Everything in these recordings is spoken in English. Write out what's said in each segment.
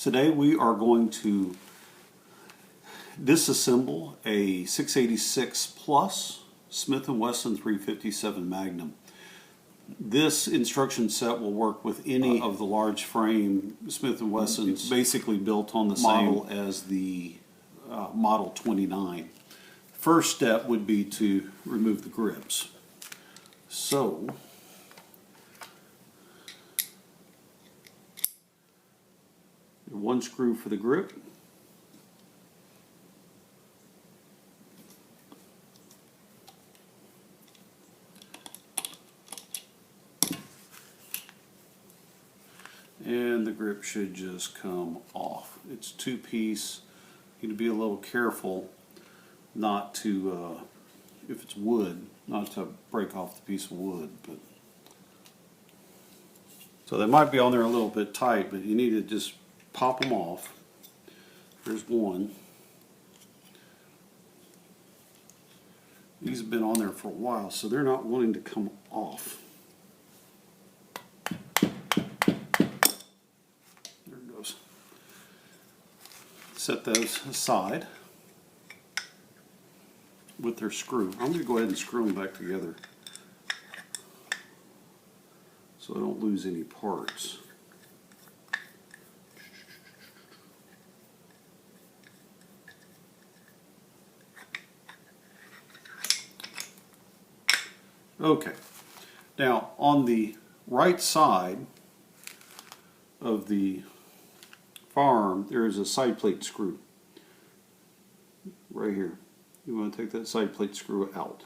Today we are going to disassemble a 686 Plus Smith & Wesson 357 Magnum. This instruction set will work with any of the large frame Smith & Wessons. It's basically built on the same model as the Model 29. First step would be to remove the grips. So, one screw for the grip. And the grip should just come off. It's two-piece. You need to be a little careful not to, if it's wood, not to break off the piece of wood. But so they might be on there a little bit tight, but you need to just pop them off. There's one. These have been on there for a while, so they're not wanting to come off. There it goes. Set those aside with their screw. I'm going to go ahead and screw them back together so I don't lose any parts. Okay, now on the right side of the farm there is a side plate screw right here. You want to take that side plate screw out.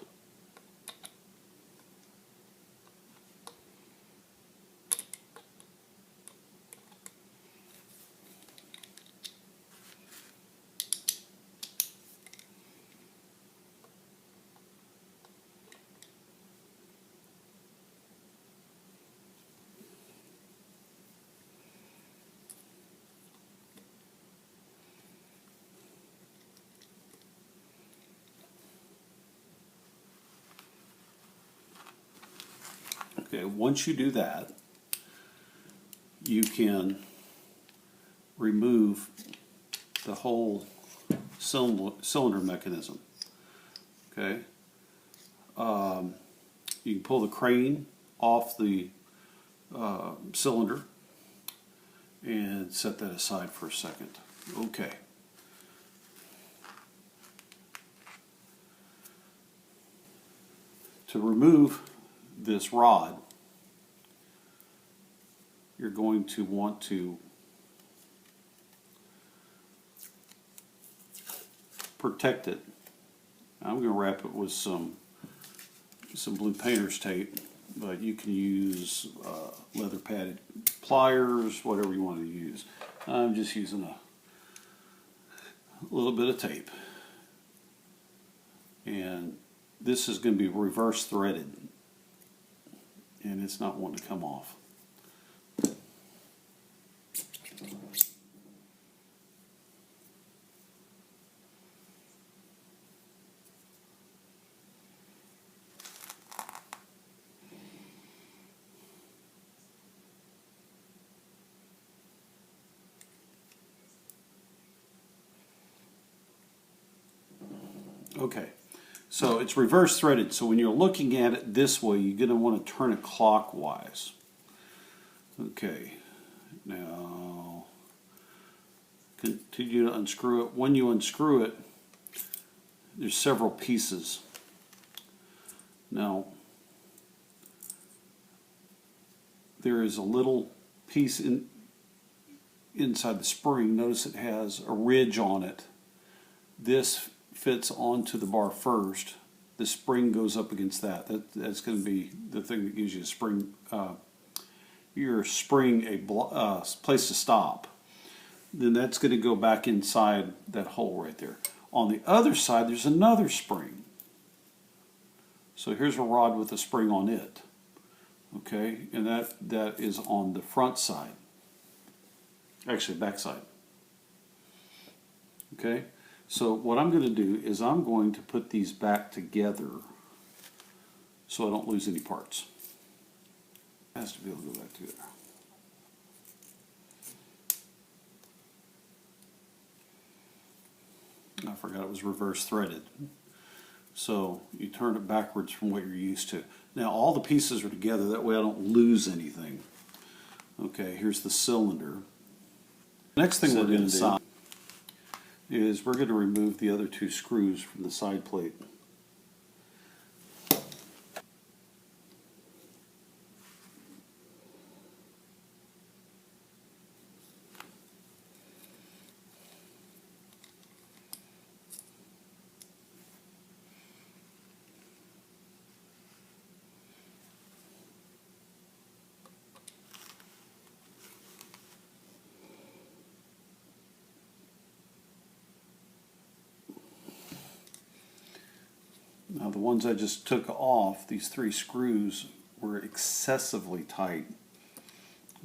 Okay, once you do that, you can remove the whole cylinder mechanism. Okay, you can pull the crane off the cylinder and set that aside for a second. Okay. To remove this rod, you're going to want to protect it. I'm going to wrap it with some blue painter's tape, but you can use leather padded pliers, whatever you want to use. I'm just using a little bit of tape, and this is going to be reverse threaded, and it's not wanting to come off. Okay, so it's reverse threaded, so when you're looking at it this way, you're going to want to turn it clockwise. Okay, now continue to unscrew it. When you unscrew it, there's several pieces. Now, there is a little piece inside the spring. Notice it has a ridge on it. This fits onto the bar first. The spring goes up against that. That's going to be the thing that gives you a spring, your spring a place to stop. Then that's going to go back inside that hole right there. On the other side, there's another spring. So here's a rod with a spring on it. Okay, and that is on the front side. Actually, back side. Okay. So what I'm going to do is I'm going to put these back together so I don't lose any parts. It has to be able to go back together. I forgot it was reverse threaded. So you turn it backwards from what you're used to. Now all the pieces are together, that way I don't lose anything. Okay, here's the cylinder. Next thing we're going to do is we're going to remove the other two screws from the side plate. Now the ones I just took off, these 3 screws, were excessively tight.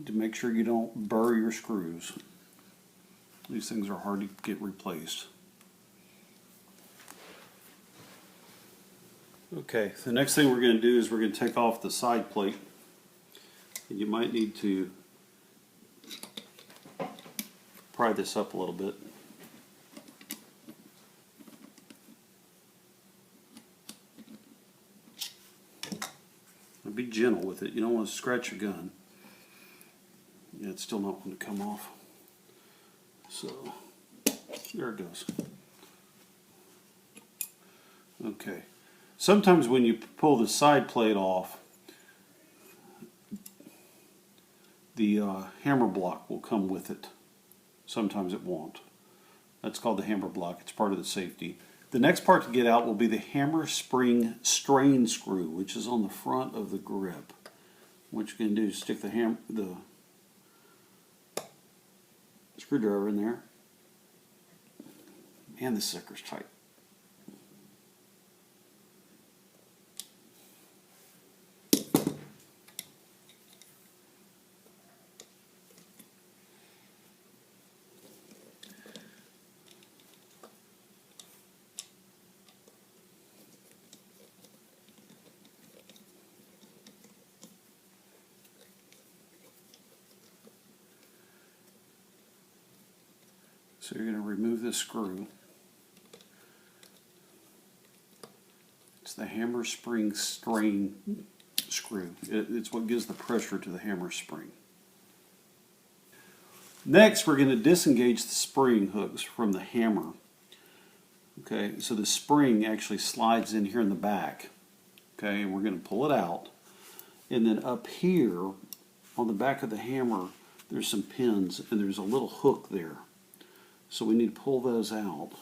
To make sure you don't burr your screws. These things are hard to get replaced. Okay, the next thing we're going to do is we're going to take off the side plate. And you might need to pry this up a little bit. Be gentle with it. You don't want to scratch your gun. Yeah, it's still not going to come off. So, there it goes. Okay. Sometimes when you pull the side plate off, the hammer block will come with it. Sometimes it won't. That's called the hammer block. It's part of the safety. The next part to get out will be the hammer spring strain screw, which is on the front of the grip. What you're going to do is stick the screwdriver in there. Man, this sucker's tight. So you're going to remove this screw. It's the hammer spring strain screw. It's what gives the pressure to the hammer spring. Next, we're going to disengage the spring hooks from the hammer. Okay, so the spring actually slides in here in the back. Okay, and we're going to pull it out. And then up here on the back of the hammer, there's some pins and there's a little hook there. So we need to pull those out.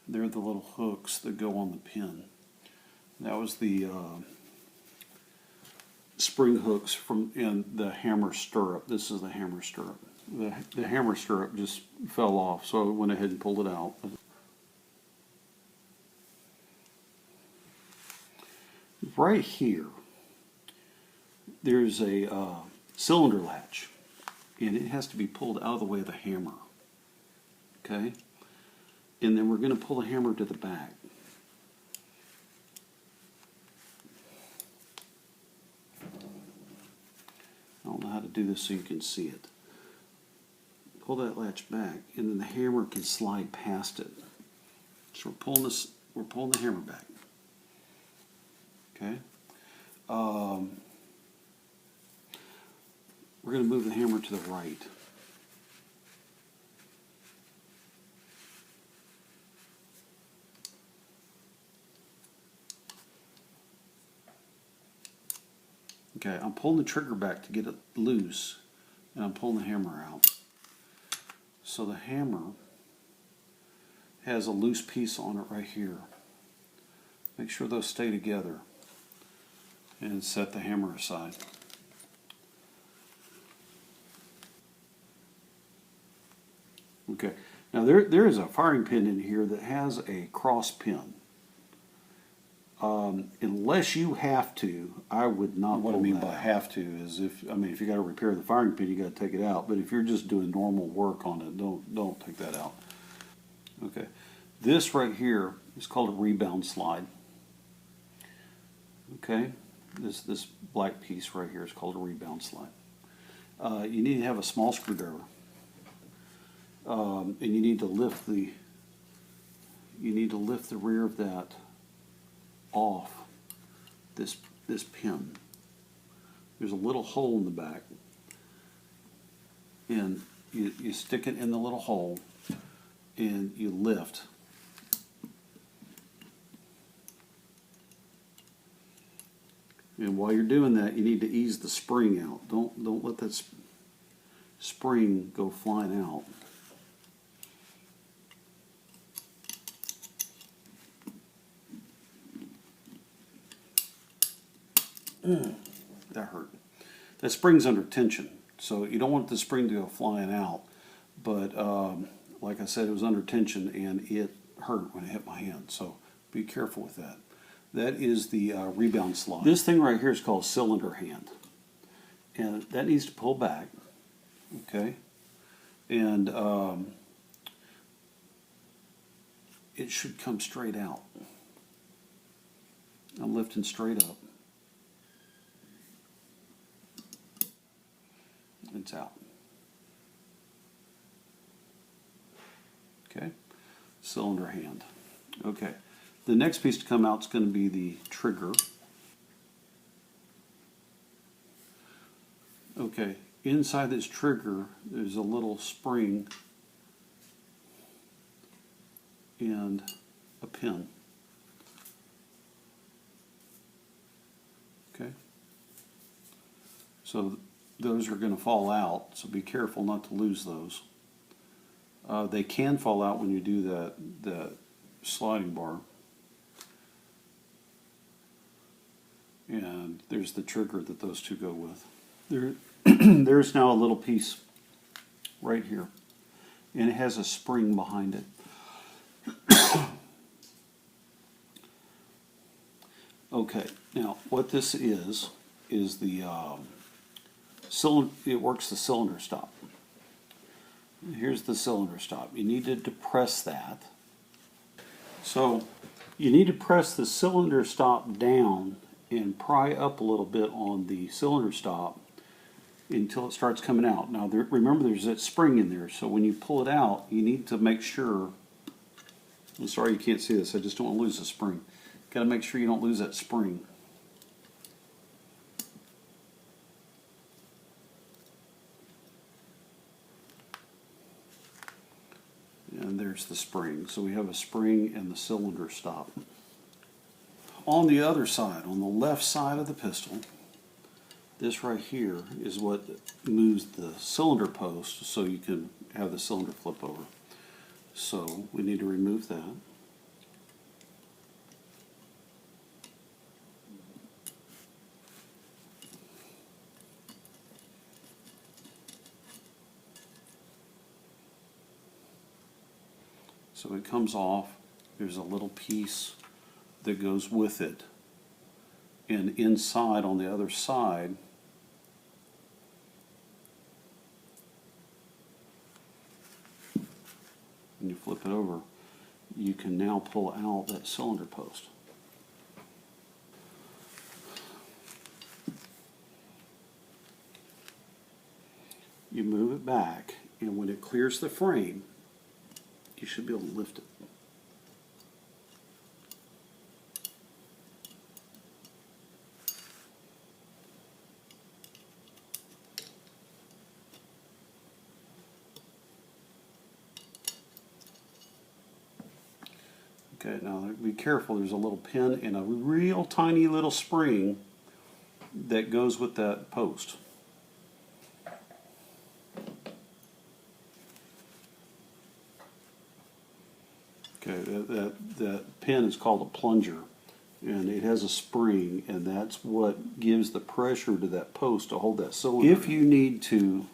They're the little hooks that go on the pin. That was the spring hooks from in the hammer stirrup. This is the hammer stirrup. The hammer stirrup just fell off, so I went ahead and pulled it out. Right here, there's a cylinder latch, and it has to be pulled out of the way of the hammer. Okay? And then we're going to pull the hammer to the back. I don't know how to do this so you can see it. Pull that latch back, and then the hammer can slide past it. So we're pulling the hammer back. Okay? We're going to move the hammer to the right. Okay, I'm pulling the trigger back to get it loose, and I'm pulling the hammer out. So the hammer has a loose piece on it right here. Make sure those stay together, and set the hammer aside. Okay, now there is a firing pin in here that has a cross pin. Unless you have to, I would not. What I mean by have to is if you got to repair the firing pin, you got to take it out. But if you're just doing normal work on it, don't take that out. Okay, this right here is called a rebound slide. Okay, this black piece right here is called a rebound slide. You need to have a small screwdriver. and you need to lift the rear of that off this pin. There's a little hole in the back, and you stick it in the little hole and you lift. And while you're doing that, you need to ease the spring out. Don't let that spring go flying out. That hurt. That spring's under tension, so you don't want the spring to go flying out. But like I said, it was under tension and it hurt when it hit my hand. So be careful with that. That is the rebound slide. This thing right here is called cylinder hand, and that needs to pull back. Okay, and it should come straight out. I'm lifting straight up. It's out. Okay, cylinder hand. Okay, the next piece to come out is going to be the trigger. Okay, inside this trigger there's a little spring and a pin. Okay, so those are going to fall out, so be careful not to lose those. They can fall out when you do that sliding bar. And there's the trigger that those two go with. There's now a little piece right here, and it has a spring behind it. Okay, now what this is the cylinder. It works the cylinder stop. Here's the cylinder stop. You need to depress that. So you need to press the cylinder stop down and pry up a little bit on the cylinder stop until it starts coming out. Now remember, there's that spring in there, so when you pull it out, you need to make sure. I'm sorry you can't see this, I just don't want to lose the spring. Got to make sure you don't lose that spring. And there's the spring. So we have a spring and the cylinder stop. On the other side, on the left side of the pistol, this right here is what moves the cylinder post so you can have the cylinder flip over. So we need to remove that. So it comes off. There's a little piece that goes with it, and inside on the other side when you flip it over, you can now pull out that cylinder post. You move it back, and when it clears the frame, you should be able to lift it. Okay, now be careful, there's a little pin and a real tiny little spring that goes with that post. Okay, that pin is called a plunger, and it has a spring, and that's what gives the pressure to that post to hold that cylinder. If you need to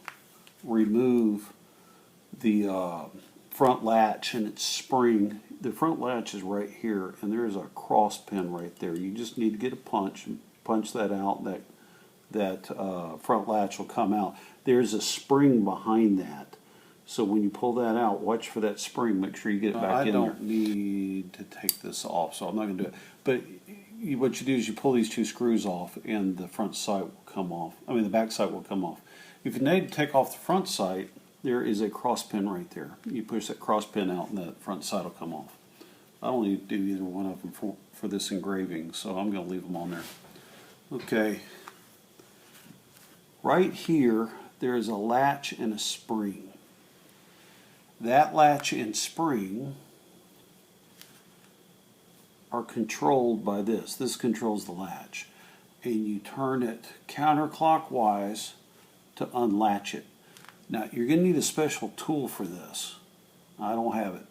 remove the front latch and its spring, the front latch is right here, and there's a cross pin right there. You just need to get a punch and punch that out. That front latch will come out. There's a spring behind that. So when you pull that out, watch for that spring. Make sure you get it back in there. I don't need to take this off, so I'm not going to do it. But what you do is you pull these two screws off, and the front sight will come off. I mean, the back sight will come off. If you need to take off the front sight, there is a cross pin right there. You push that cross pin out and the front side will come off. I don't need to do either one of them for this engraving, so I'm going to leave them on there. Okay. Right here, there is a latch and a spring. That latch and spring are controlled by this. This controls the latch. And you turn it counterclockwise to unlatch it. Now, you're going to need a special tool for this. I don't have it.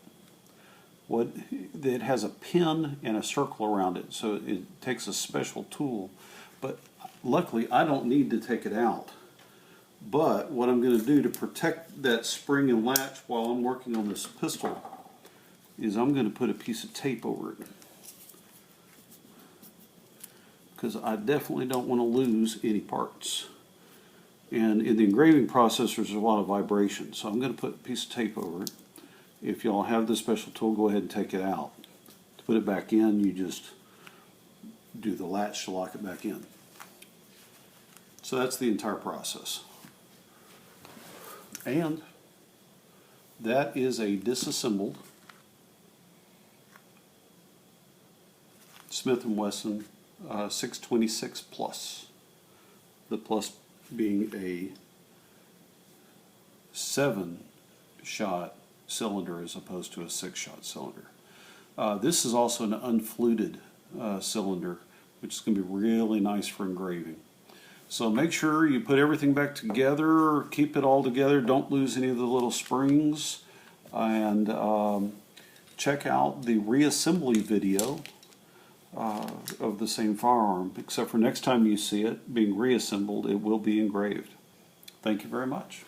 It has a pin and a circle around it, so it takes a special tool. But luckily, I don't need to take it out. But what I'm going to do to protect that spring and latch while I'm working on this pistol is I'm going to put a piece of tape over it. Because I definitely don't want to lose any parts. And in the engraving process, there's a lot of vibration. So I'm going to put a piece of tape over it. If y'all have the special tool, go ahead and take it out. To put it back in, you just do the latch to lock it back in. So that's the entire process. And that is a disassembled Smith & Wesson 626 Plus. The Plus being a 7-shot cylinder as opposed to a 6-shot cylinder. This is also an unfluted cylinder, which is going to be really nice for engraving. So make sure you put everything back together, keep it all together, don't lose any of the little springs, and check out the reassembly video of the same firearm, except for next time you see it being reassembled, it will be engraved. Thank you very much.